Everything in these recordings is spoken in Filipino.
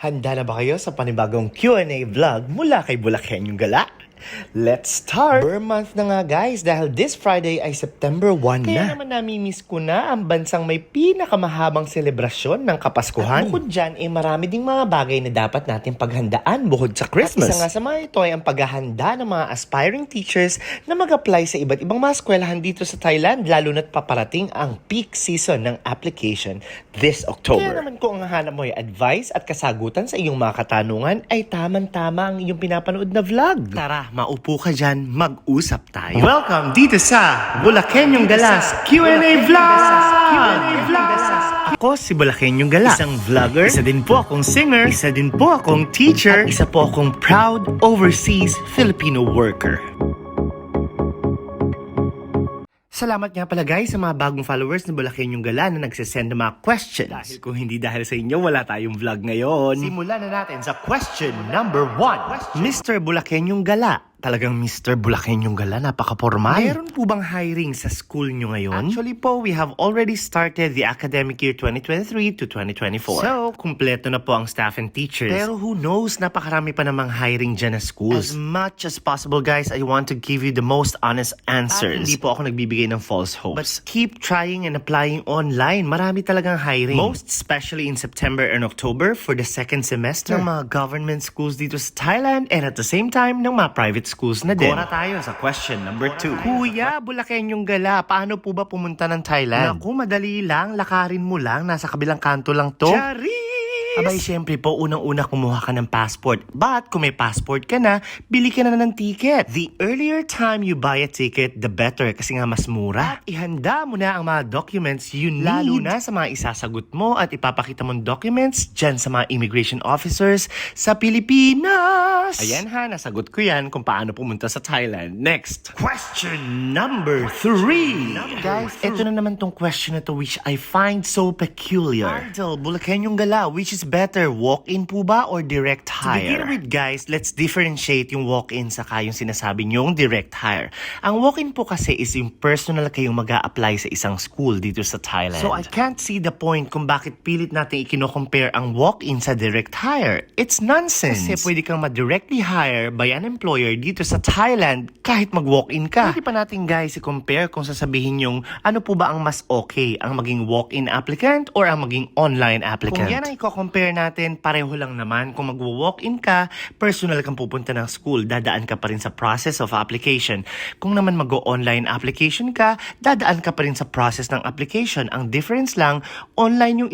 Handa na ba kayo sa panibagong Q&A vlog mula kay Bulakenyong Gala? Let's start! Burr month na nga guys dahil this Friday ay September 1 na. Kaya naman namimiss ko na ang bansang may pinakamahabang selebrasyon ng Kapaskuhan. At bukod dyan, marami ding mga bagay na dapat natin paghandaan bukod sa Christmas. At isa nga sa mga ito ay ang paghahanda ng mga aspiring teachers na mag-apply sa iba't ibang mga eskwelahan dito sa Thailand, lalo na't paparating ang peak season ng application this October. Kaya naman kung ang hanap mo ay advice at kasagutan sa iyong mga katanungan, ay tamang-tama ang iyong pinapanood na vlog. Tara, maupo ka dyan, mag-usap tayo. Welcome dito sa Bulakenyong Galas Q&A Vlog! Ako si Bulakenyong Gala, isang vlogger, isa din po akong singer, isa din po akong teacher, at isa po akong proud overseas Filipino worker. Salamat nga pala guys sa mga bagong followers ng Bulakenyong Gala na nagsisend ng mga questions. Dahil kung hindi dahil sa inyo, wala tayong vlog ngayon. Simulan na natin sa question number 1. Mr. Bulakenyong Gala. Talagang Mr. Bulakenyong Gala, napaka-formal. Meron po bang hiring sa school nyo ngayon? Actually po, we have already started the academic year 2023 to 2024. So, kumpleto na po ang staff and teachers. Pero who knows, napakarami pa namang hiring dyan na schools. As much as possible guys, I want to give you the most honest answers. At hindi po ako nagbibigay ng false hopes. But keep trying and applying online. Marami talagang hiring. Most especially in September and October for the second semester ng mga government schools dito sa Thailand and at the same time ng mga private schools na din. Gora tayo sa question number 2. Kuya, Bulakenyong Gala, paano po ba pumunta ng Thailand? Naku, madali lang. Lakarin mo lang. Nasa kabilang kanto lang to. Charis! Abay, syempre po, unang-una kumuha ka ng passport. But kung may passport ka na, bili ka na ng ticket. The earlier time you buy a ticket, the better kasi nga mas mura. At ihanda mo na ang mga documents you need. Lalo na sa mga isasagot mo at ipapakita mong documents dyan sa mga immigration officers sa Pilipinas. Ayan ha, nasagot ko yan kung paano pumunta sa Thailand. Next, question number 3. Guys, eto na naman tong question na to which I find so peculiar. Idol, Bulakenyong Gala, which is better, walk-in po ba or direct hire? To begin with guys, let's differentiate yung walk-in saka yung sinasabi nyong direct hire. Ang walk-in po kasi is yung personal kayong mag-a-apply sa isang school dito sa Thailand. So I can't see the point kung bakit pilit natin ikino-compare ang walk-in sa direct hire. It's nonsense. Kasi pwede kang ma-directly hire by an employer dito sa Thailand kahit mag-walk-in ka. Pwede pa natin guys i-compare kung sasabihin yung ano po ba ang mas okay, ang maging walk-in applicant or ang maging online applicant. Kung yan ay compare natin, pareho lang naman. Kung mag-walk-in ka, personal kang pupunta ng school, dadaan ka pa rin sa process of application. Kung naman mag-online application ka, dadaan ka pa rin sa process ng application. Ang difference lang, online yung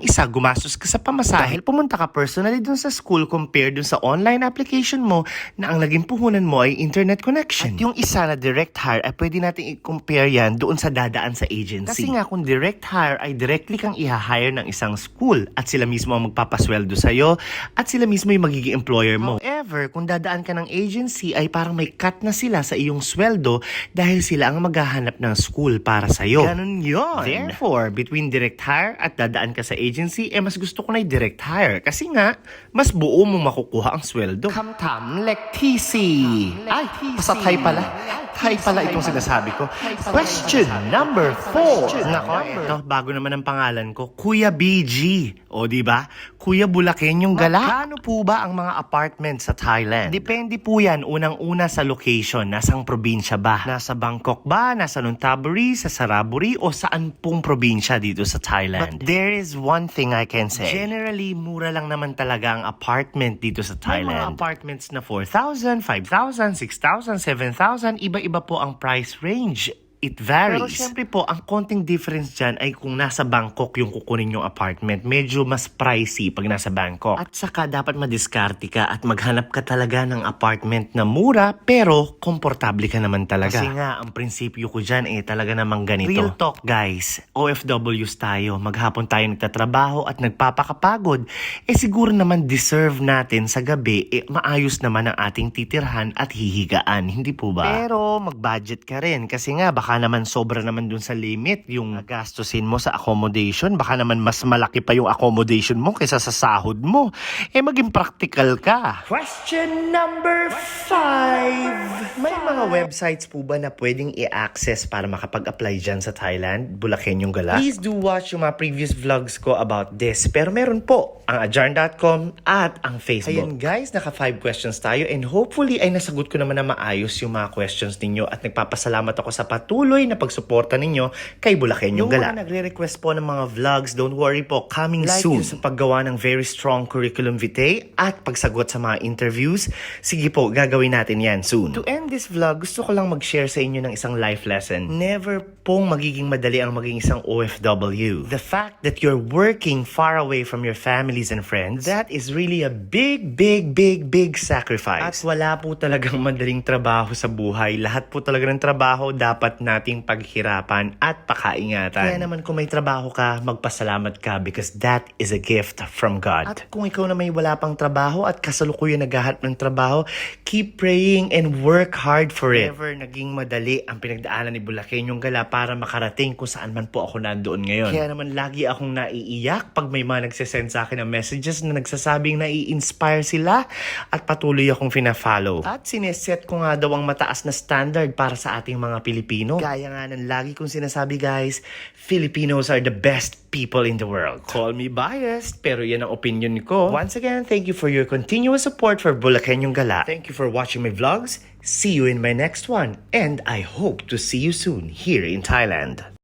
isa gumastos ka sa pamasahe. Dahil pumunta ka personally dun sa school compared dun sa online application mo na ang naging puhunan mo ay internet connection. At yung isa na direct hire, ay pwede natin i-compare yan doon sa dadaan sa agency. Kasi nga kung direct hire ay directly kang i-hire ng isang school at sila mismo ang magpapasweldo sa'yo at sila mismo yung magiging employer mo. However, kung dadaan ka ng agency ay parang may cut na sila sa iyong sweldo dahil sila ang maghahanap ng school para sa'yo. Ganun yun. Therefore, between direct hire at dadaan ka sa agency, mas gusto ko na yung direct hire kasi nga, mas buo mong makukuha ang sweldo. Kamtam lektisi. Ay, basta Thai pala. Thai pala itong sinasabi ko. Question number 4. Nako, ito, bago naman ang pangalan ko, Kuya BG. O diba? Kuya Bulakenyong Gala. Magkano po ba ang mga apartment sa Thailand? Depende po yan unang-una sa location. Nasang probinsya ba? Nasa Bangkok ba? Nasa Nonthaburi? Sa Saraburi? O saan pong probinsya dito sa Thailand? But there is one thing I can say. Generally, mura lang naman talaga ang apartment dito sa Thailand. May mga apartments na 4,000, 5,000, 6,000, 7,000. Iba-iba po ang price range. It varies. Pero syempre po, ang konting difference dyan ay kung nasa Bangkok yung kukunin yung apartment, medyo mas pricey pag nasa Bangkok. At saka dapat madiskarte ka at maghanap ka talaga ng apartment na mura pero komportable ka naman talaga. Kasi nga, ang prinsipyo ko dyan talaga namang ganito. Real talk guys, OFWs tayo, maghapon tayo nagtatrabaho at nagpapakapagod. Siguro naman deserve natin sa gabi, maayos naman ang ating titirhan at hihigaan, hindi po ba? Pero mag-budget ka rin kasi nga baka baka naman sobra naman dun sa limit yung gastusin mo sa accommodation. Baka naman mas malaki pa yung accommodation mo kaysa sa sahod mo. Maging practical ka. Question number 5. May mga websites po ba na pwedeng i-access para makapag-apply dyan sa Thailand? Bulakenyong Gala? Please do watch yung mga previous vlogs ko about this. Pero meron po ang ajarn.com at ang Facebook. Ayan guys, naka 5 questions tayo and hopefully ay nasagot ko naman na maayos yung mga questions ninyo at nagpapasalamat ako sa patuloy na pagsuporta ninyo kay Bulakenyong Gala. Yung mga nagre-request po ng mga vlogs, don't worry po, coming soon. Sa paggawa ng very strong curriculum vitae at pagsagot sa mga interviews, sige po, gagawin natin yan soon. To end this vlog, gusto ko lang mag-share sa inyo ng isang life lesson. Never pong magiging madali ang maging isang OFW. The fact that you're working far away from your families and friends, that is really a big sacrifice. At wala po talagang madaling trabaho sa buhay. Lahat po talaga ng trabaho dapat nating paghirapan at pakaingatan. Kaya naman kung may trabaho ka, magpasalamat ka because that is a gift from God. At kung ikaw na may wala pang trabaho at kasalukuyan naghahanap ng trabaho, keep praying and work hard for it. Never naging madali ang pinagdaanan ni Bulakenyong Gala para makarating kung saan man po ako nandoon ngayon. Kaya naman lagi akong naiiyak pag may mga nagsasend sa akin ng messages na nagsasabing nai-inspire sila at patuloy akong fina-follow. At sineset ko nga daw ang mataas na standard para sa ating mga Pilipino. Gaya nga ng lagi kong sinasabi guys, Filipinos are the best people in the world. Call me biased, pero yan ang opinion ko. Once again, thank you for your continuous support for Bulakenyong Gala. Thank you for watching my vlogs. See you in my next one. And I hope to see you soon here in Thailand.